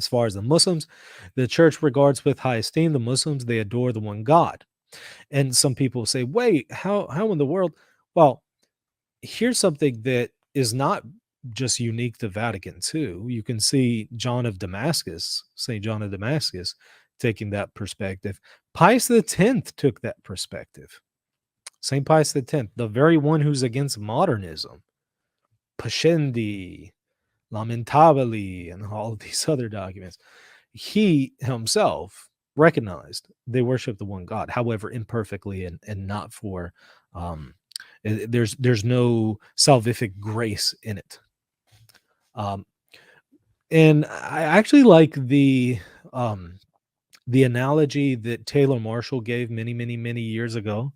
far as the Muslims, the church regards with high esteem the Muslims, they adore the one God. And some people say, wait, how in the world? Well, here's something that is not just unique to Vatican II. You can see John of Damascus, St. John of Damascus, taking that perspective. Pius X took that perspective. St. Pius X, the very one who's against modernism, Pascendi, Lamentabili, and all of these other documents, he himself recognized they worship the one God, however imperfectly and not for there's no salvific grace in it. And I actually like the analogy that Taylor Marshall gave many years ago,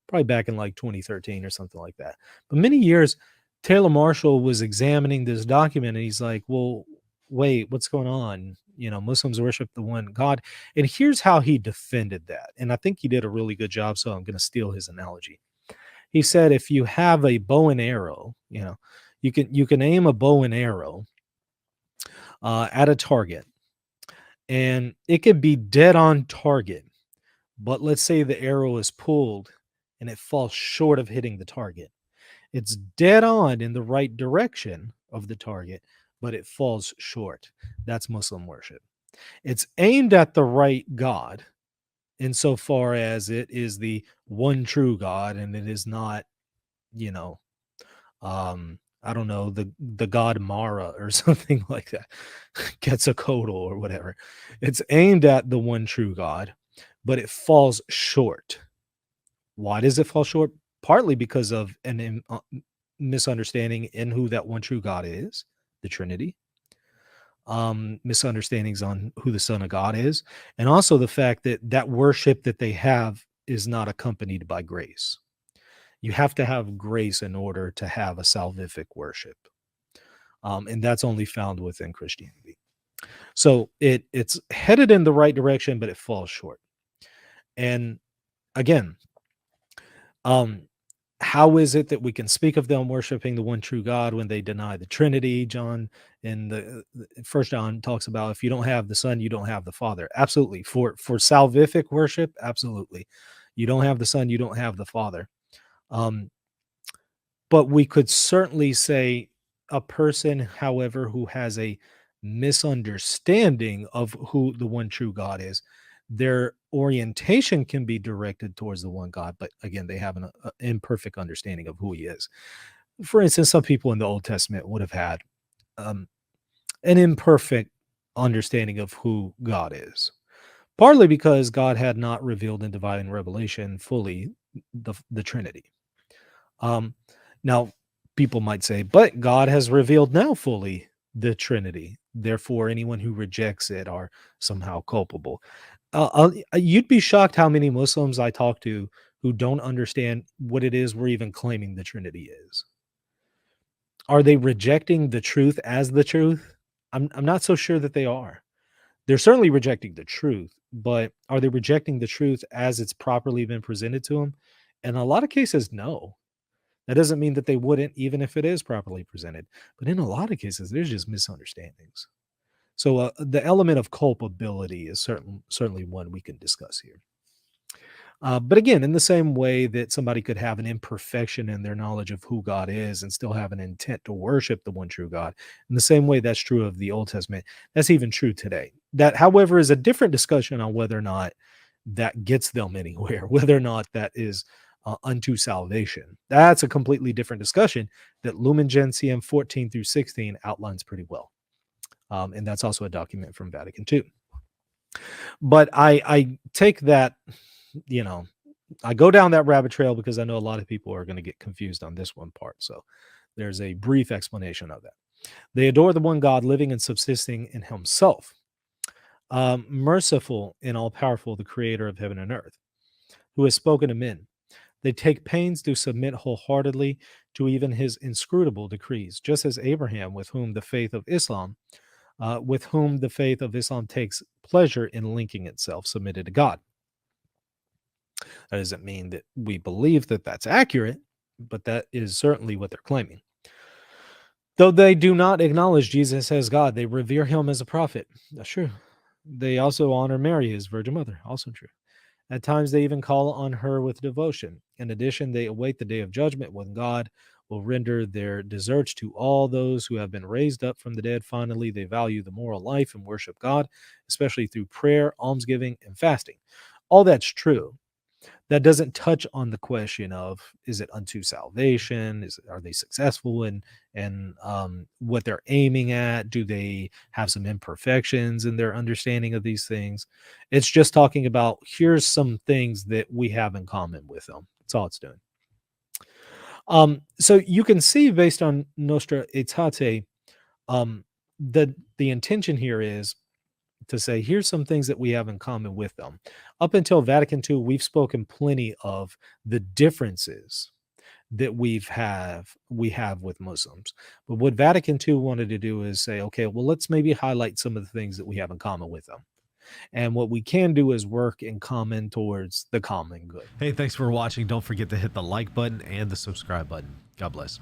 probably back in like 2013 or something like that. But many years, Taylor Marshall was examining this document, and he's like, well, wait, what's going on? Muslims worship the one God. And here's how he defended that. And I think he did a really good job, so I'm going to steal his analogy. He said, if you have a bow and arrow, you can aim a bow and arrow at a target, and it could be dead on target. But let's say the arrow is pulled and it falls short of hitting the target. It's dead on in the right direction of the target, but it falls short. That's Muslim worship. It's aimed at the right God insofar as it is the one true God, and it is not, I don't know, the god Mara or something like that, Quetzalcoatl or whatever. It's aimed at the one true God, but it falls short. Why does it fall short? Partly because of an misunderstanding in who that one true God is, the Trinity. Misunderstandings on who the Son of God is, and also the fact that worship that they have is not accompanied by grace. You have to have grace in order to have a salvific worship, and that's only found within Christianity. So it's headed in the right direction, but it falls short. And again, how is it that we can speak of them worshiping the one true God when they deny the Trinity? John in the First John talks about, if you don't have the Son, you don't have the Father. Absolutely. For salvific worship, absolutely. You don't have the Son, you don't have the Father. But we could certainly say a person, however, who has a misunderstanding of who the one true God is, their orientation can be directed towards the one God, but again, they have an imperfect understanding of who he is. For instance, some people in the Old Testament would have had an imperfect understanding of who God is, partly because God had not revealed in divine revelation fully the Trinity. Now, people might say, but God has revealed now fully the Trinity. Therefore, anyone who rejects it are somehow culpable. You'd be shocked how many Muslims I talk to who don't understand what it is we're even claiming the Trinity is. Are they rejecting the truth as the truth? I'm not so sure that they are. They're certainly rejecting the truth, but are they rejecting the truth as it's properly been presented to them? In a lot of cases, no. That doesn't mean that they wouldn't, even if it is properly presented. But in a lot of cases, there's just misunderstandings. So the element of culpability is certainly one we can discuss here. But again, in the same way that somebody could have an imperfection in their knowledge of who God is and still have an intent to worship the one true God, in the same way that's true of the Old Testament, that's even true today. That, however, is a different discussion on whether or not that gets them anywhere, whether or not that is unto salvation. That's a completely different discussion that Lumen Gentium 14 through 16 outlines pretty well. And that's also a document from Vatican II. But I take that, I go down that rabbit trail because I know a lot of people are going to get confused on this one part. So there's a brief explanation of that. They adore the one God living and subsisting in himself, merciful and all-powerful, the creator of heaven and earth, who has spoken to men. They take pains to submit wholeheartedly to even his inscrutable decrees, just as Abraham, with whom the faith of Islam takes pleasure in linking itself, submitted to God. That doesn't mean that we believe that that's accurate, but that is certainly what they're claiming. Though they do not acknowledge Jesus as God, they revere him as a prophet. That's true. They also honor Mary, his virgin mother. Also true. At times, they even call on her with devotion. In addition, they await the day of judgment when God will render their deserts to all those who have been raised up from the dead. Finally, they value the moral life and worship God, especially through prayer, almsgiving, and fasting. All that's true. That doesn't touch on the question of, is it unto salvation? Are they successful in what they're aiming at? Do they have some imperfections in their understanding of these things? It's just talking about, here's some things that we have in common with them. That's all it's doing. So you can see, based on Nostra Aetate, the intention here is to say, here's some things that we have in common with them. Up until Vatican II, we've spoken plenty of the differences that we have with Muslims. But what Vatican II wanted to do is say, okay, well, let's maybe highlight some of the things that we have in common with them. And what we can do is work in common towards the common good. Hey, thanks for watching. Don't forget to hit the like button and the subscribe button. God bless.